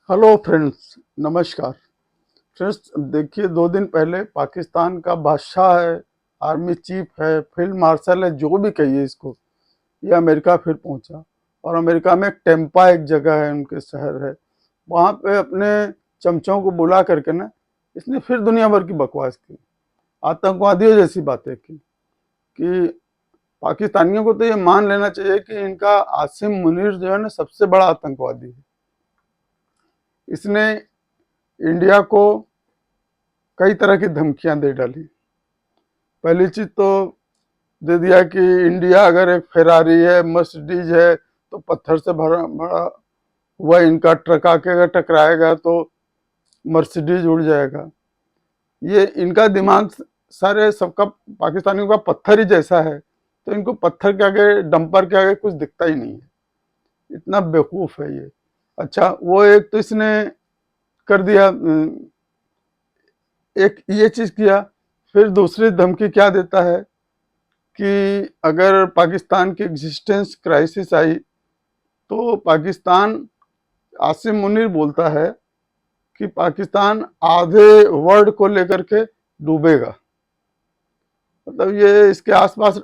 Hello friends, नमस्कार। Friends, देखिए 2 दिन पहले पाकिस्तान का बादशाह है, आर्मी चीफ है, फील्ड मार्शल है, जो भी कहिए इसको, ये अमेरिका फिर पहुंचा। और अमेरिका में टेम्पा एक जगह है, उनके शहर है, वहाँ पे अपने चमचों को बुला करके ना इसने फिर दुनिया भर की बकवास की, आतंकवादियों जैसी बातें की कि पाकिस्तानियों को तो ये मान लेना चाहिए कि इनका आसिम मुनीर जो है ना सबसे बड़ा आतंकवादी है। इसने इंडिया को कई तरह की धमकियां दे डाली। पहली चीज तो दे दिया कि इंडिया अगर एक फेरारी है, मर्सिडीज है, तो पत्थर से भरा भरा हुआ इनका ट्रक आके अगर टकराएगा तो मर्सिडीज उड़ जाएगा। ये इनका दिमाग सारे सबका पाकिस्तानियों का पत्थर ही जैसा है, तो इनको पत्थर के आगे, डंपर के आगे कुछ दिखता ही नहीं है। इतना बेवकूफ है ये। अच्छा, वो एक तो इसने कर दिया, एक ये चीज किया। फिर दूसरी धमकी क्या देता है कि अगर पाकिस्तान की एग्जिस्टेंस क्राइसिस आई तो पाकिस्तान, आसिम मुनीर बोलता है कि पाकिस्तान आधे वर्ल्ड को लेकर के डूबेगा। मतलब ये इसके आसपास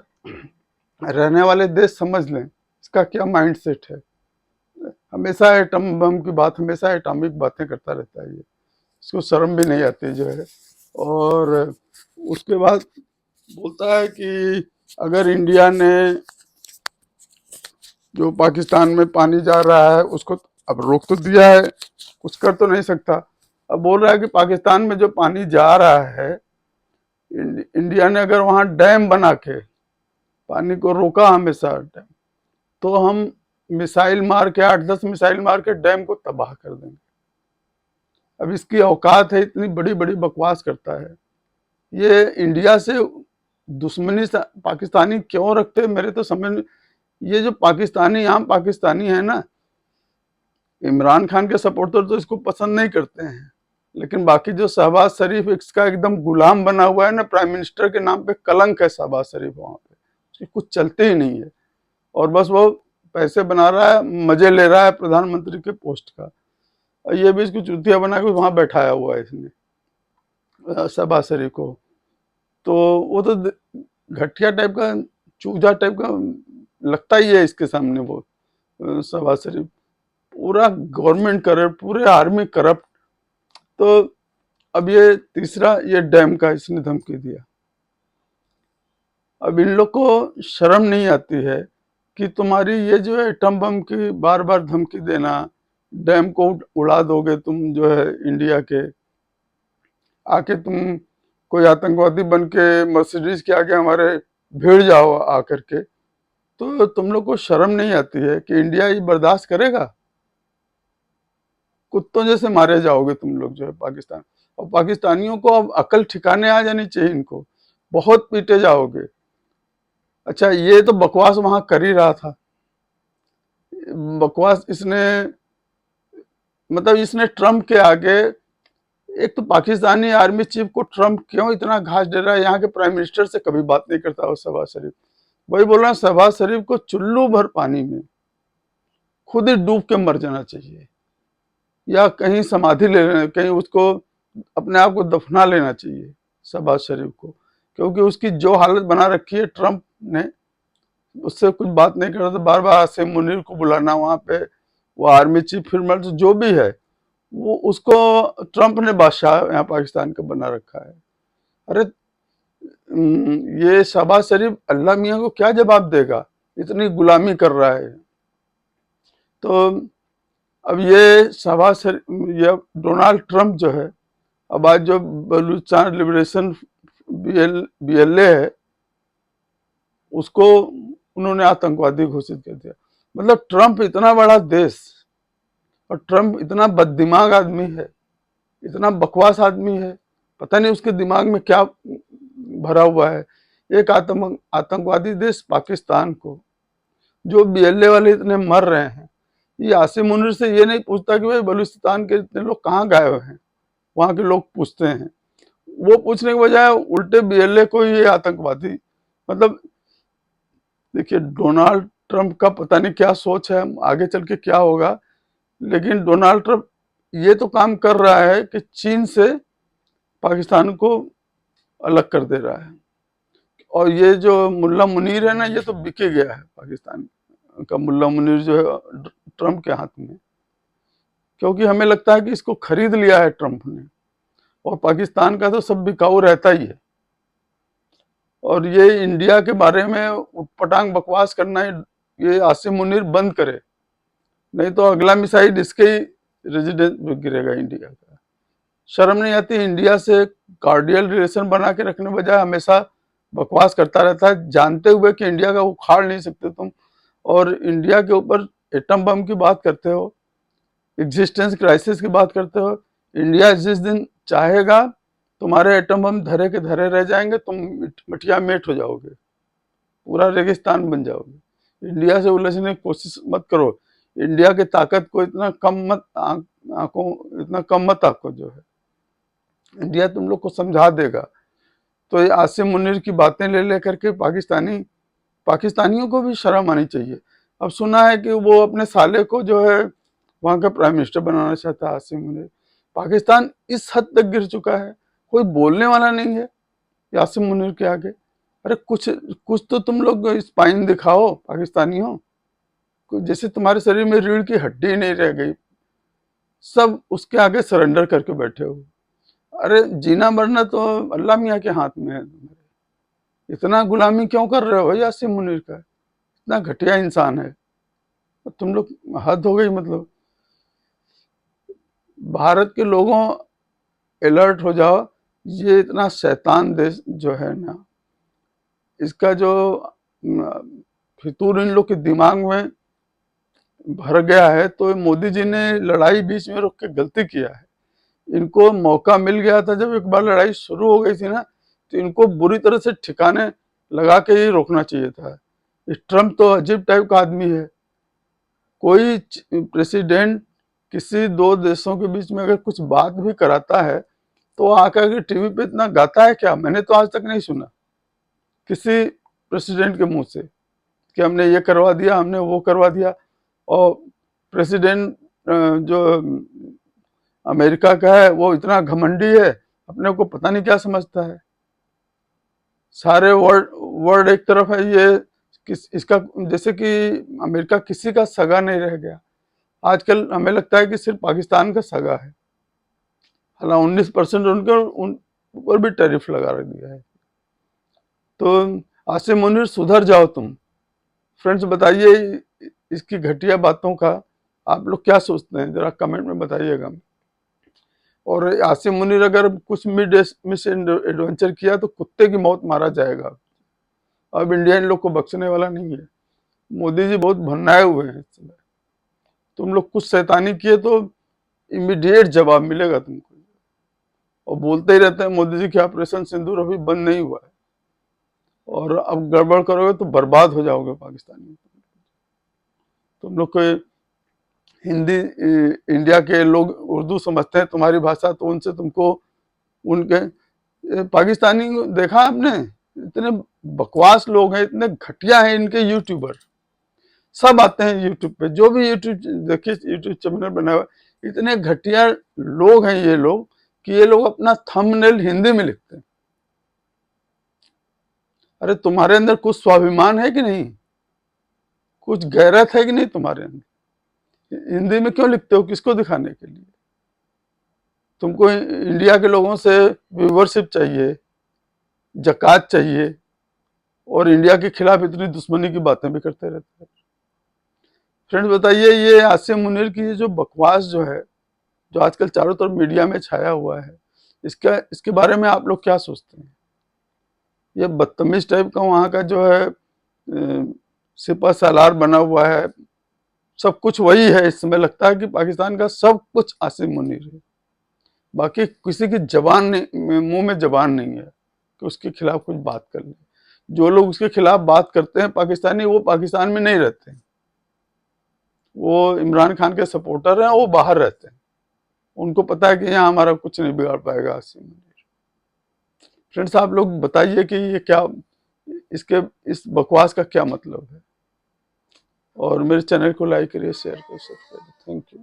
रहने वाले देश समझ लें इसका क्या माइंडसेट है। हमेशा एटम बम की बात, हमेशा एटॉमिक बातें करता रहता है ये। इसको शर्म भी नहीं आती जो है। और उसके बाद बोलता है कि अगर इंडिया ने जो पाकिस्तान में पानी जा रहा है उसको अब रोक तो दिया है, कुछ कर तो नहीं सकता। अब बोल रहा है कि पाकिस्तान में जो पानी जा रहा है, इंडिया ने अगर वहां डैम बना के पानी को रोका हमेशा, तो हम मिसाइल मार के, 8-10 मिसाइल मार के डैम को तबाह कर देंगे। अब इसकी औकात है, इतनी बड़ी बड़ी बकवास करता है ये। इंडिया से दुश्मनी पाकिस्तानी क्यों रखते हैं मेरे तो समझ में। ये जो पाकिस्तानी, आम पाकिस्तानी है ना, इमरान खान के सपोर्टर तो इसको पसंद नहीं करते हैं, लेकिन बाकी जो शहबाज शरीफ इसका एकदम गुलाम बना हुआ है ना, प्राइम मिनिस्टर के नाम पे कलंक है शहबाज शरीफ वहां पे। उसकी कुछ चलते ही नहीं है, और बस वो पैसे बना रहा है, मजे ले रहा है प्रधानमंत्री के पोस्ट का। और ये भी इसको चुतिया बना के वहां बैठाया हुआ है इसने, शहबाज शरीफ को। तो वो तो घटिया टाइप का, चूजा टाइप का लगता ही है इसके सामने वो, शहबाज शरीफ। पूरा गवर्नमेंट करप्ट, पूरे आर्मी करप्ट। तो अब ये तीसरा, ये डैम का इसने धमकी दिया। अब इन लोग को शर्म नहीं आती है कि तुम्हारी ये जो है एटम बम की बार बार धमकी देना, डैम को उड़ा दोगे तुम जो है इंडिया के, आके तुम कोई आतंकवादी बन के मर्सिडीज के आगे हमारे भिड़ जाओ आकर के, तो तुम लोग को शर्म नहीं आती है कि इंडिया ये बर्दाश्त करेगा? कुत्तों जैसे मारे जाओगे तुम लोग जो है पाकिस्तान। और पाकिस्तानियों को अब अकल ठिकाने आ जानी चाहिए इनको, बहुत पीटे जाओगे। अच्छा, ये तो बकवास वहां कर ही रहा था। बकवास इसने, मतलब इसने ट्रम्प के आगे, एक तो पाकिस्तानी आर्मी चीफ को ट्रम्प क्यों इतना घास दे रहा है, यहाँ के प्राइम मिनिस्टर से कभी बात नहीं करता वो शहबाज शरीफ। वही बोल रहा है, शहबाज शरीफ को चुल्लू भर पानी में खुद ही डूब के मर जाना चाहिए, या कहीं समाधि ले लेना, कहीं उसको अपने आप को दफना लेना चाहिए शहबाज शरीफ को। क्योंकि उसकी जो हालत बना रखी है ट्रम्प ने, उससे कुछ बात नहीं कर रहा था, बार बार आसिम मुनीर को बुलाना वहां पे, वो आर्मी चीफ फिर जो भी है, वो उसको ट्रम्प ने बादशाह यहाँ पाकिस्तान का बना रखा है। अरे ये शहबाज शरीफ अल्लाह मियाँ को क्या जवाब देगा, इतनी गुलामी कर रहा है। तो अब ये शहबाज शरीफ, ये डोनाल्ड ट्रम्प जो है, अब आज जो बलूचिस्तान लिबरेशन BLA है, उसको उन्होंने आतंकवादी घोषित कर दिया। मतलब ट्रम्प इतना बड़ा देश, और ट्रम्प इतना बददिमाग आदमी है, इतना बकवास आदमी है, पता नहीं उसके दिमाग में क्या भरा हुआ है। एक आतंकवादी देश पाकिस्तान को, जो BLA वाले इतने मर रहे हैं, ये आसिम मुनीर से ये नहीं पूछता कि भाई बलूचिस्तान के इतने लोग कहाँ गए हुए हैं, वहां के लोग पूछते हैं। वो पूछने के बजाय उल्टे BLA को ये आतंकवादी, मतलब देखिए डोनाल्ड ट्रम्प का पता नहीं क्या सोच है, आगे चल के क्या होगा। लेकिन डोनाल्ड ट्रम्प ये तो काम कर रहा है कि चीन से पाकिस्तान को अलग कर दे रहा है। और ये जो मुल्ला मुनीर है ना, ये तो बिके गया है पाकिस्तान का। मुल्ला मुनीर जो है ट्रम्प के हाथ में, क्योंकि हमें लगता है कि इसको खरीद लिया है ट्रम्प ने, और पाकिस्तान का तो सब बिकाऊ रहता ही है। और ये इंडिया के बारे में उटपटांग बकवास करना है, ये आसिम मुनीर बंद करे, नहीं तो अगला मिसाइल इसके ही रेजिडेंस पे गिरेगा इंडिया का। शर्म नहीं आती? इंडिया से कार्डियल रिलेशन बना के रखने बजाय हमेशा बकवास करता रहता है, जानते हुए कि इंडिया का उखाड़ नहीं सकते तुम, और इंडिया के ऊपर एटम बम की बात करते हो, एग्जिस्टेंस क्राइसिस की बात करते हो। इंडिया जिस दिन चाहेगा तुम्हारे एटम बम धरे के धरे रह जाएंगे, तुम मटिया मेट हो जाओगे, पूरा रेगिस्तान बन जाओगे। इंडिया से उलझने की कोशिश मत करो, इंडिया की ताकत को इतना कम मत आंको, इतना कम मत आंको। जो है इंडिया तुम लोग को समझा देगा। तो ये आसिम मुनीर की बातें ले लेकर के पाकिस्तानियों को भी शर्म आनी चाहिए। अब सुना है कि वो अपने साले को जो है वहां का प्राइम मिनिस्टर बनाना चाहता है आसिम मुनीर। पाकिस्तान इस हद तक गिर चुका है, कोई बोलने वाला नहीं है आसिम मुनीर के आगे। अरे कुछ कुछ तो तुम लोग स्पाइन दिखाओ पाकिस्तानियों, जैसे तुम्हारे शरीर में रीढ़ की हड्डी नहीं रह गई, सब उसके आगे सरेंडर करके बैठे हो। अरे जीना मरना तो अल्लाह मियाँ के हाथ में है। इतना गुलामी क्यों कर रहे हो यासिम मुनीर का? इतना घटिया इंसान है तुम लोग, हद हो गई। मतलब भारत के लोगों अलर्ट हो जाओ, ये इतना शैतान देश जो है ना, इसका जो फितूर इन लोग के दिमाग में भर गया है। तो मोदी जी ने लड़ाई बीच में रोक के गलती किया है। इनको मौका मिल गया था, जब एक बार लड़ाई शुरू हो गई थी ना, तो इनको बुरी तरह से ठिकाने लगा के ही रोकना चाहिए था। ट्रम्प तो अजीब टाइप का आदमी है। कोई प्रेसिडेंट किसी दो देशों के बीच में अगर कुछ बात भी कराता है तो आकर के टीवी पे इतना गाता है क्या? मैंने तो आज तक नहीं सुना किसी प्रेसिडेंट के मुंह से कि हमने ये करवा दिया, हमने वो करवा दिया। और प्रेसिडेंट जो अमेरिका का है वो इतना घमंडी है, अपने को पता नहीं क्या समझता है। सारे वर्ल्ड वर्ल्ड एक तरफ है, ये इसका जैसे कि अमेरिका किसी का सगा नहीं रह गया। आजकल हमें लगता है कि सिर्फ पाकिस्तान का सगा है। हालांकि 19% उनके ऊपर भी टैरिफ लगा दिया है। तो आसिम मुनीर सुधर जाओ तुम। फ्रेंड्स बताइए इसकी घटिया बातों का आप लोग क्या सोचते हैं, जरा कमेंट में बताइएगा। और आसिम मुनीर अगर कुछ मिस एडवेंचर किया तो कुत्ते की मौत मारा जाएगा। अब इंडिया इन लोग को बख्शने वाला नहीं है। मोदी जी बहुत भन्नाए हुए हैं इस समय। तुम लोग कुछ शैतानी किए तो इमीडिएट जवाब मिलेगा तुमको। और बोलते ही रहते हैं मोदी जी के ऑपरेशन सिंदूर अभी बंद नहीं हुआ है, और अब गड़बड़ करोगे तो बर्बाद हो जाओगे पाकिस्तानी। तुम लोग को हिंदी, इंडिया के लोग उर्दू समझते हैं तुम्हारी भाषा, तो उनसे तुमको उनके पाकिस्तानी देखा आपने, इतने बकवास लोग हैं, इतने घटिया हैं इनके यूट्यूबर। सब आते हैं यूट्यूब पे, जो भी यूट्यूब देखिए यूट्यूब चैनल बना हुआ, इतने घटिया लोग हैं ये लोग कि ये लोग अपना थंबनेल हिंदी में लिखते हैं। अरे तुम्हारे अंदर कुछ स्वाभिमान है कि नहीं? कुछ गैरत है कि नहीं तुम्हारे अंदर? हिंदी में क्यों लिखते हो? किसको दिखाने के लिए? तुमको इंडिया के लोगों से व्यूवरशिप चाहिए, जकात चाहिए, और इंडिया के खिलाफ इतनी दुश्मनी की बातें भी करते रहते हैं। फ्रेंड्स बताइए, ये आसिम मुनीर की जो बकवास जो है, जो आजकल चारों तरफ मीडिया में छाया हुआ है, इसके बारे में आप लोग क्या सोचते हैं? ये बदतमीज टाइप का वहाँ का जो है सिपा सालार बना हुआ है, सब कुछ वही है। इस समय लगता है कि पाकिस्तान का सब कुछ आसिम मुनीर है, बाकी किसी की जबान नहीं, मुंह में जबान नहीं है कि उसके खिलाफ कुछ बात कर ले। जो लोग उसके खिलाफ बात करते हैं पाकिस्तानी, वो पाकिस्तान में नहीं रहते हैं, वो इमरान खान के सपोर्टर हैं, वो बाहर रहते हैं। उनको पता है कि यहाँ हमारा कुछ नहीं बिगाड़ पाएगा आसिम मुनीर। फ्रेंड्स आप लोग बताइए कि ये क्या, इस बकवास का क्या मतलब है। और मेरे चैनल को लाइक करिए, शेयर करिए, सब्सक्राइब। Thank you.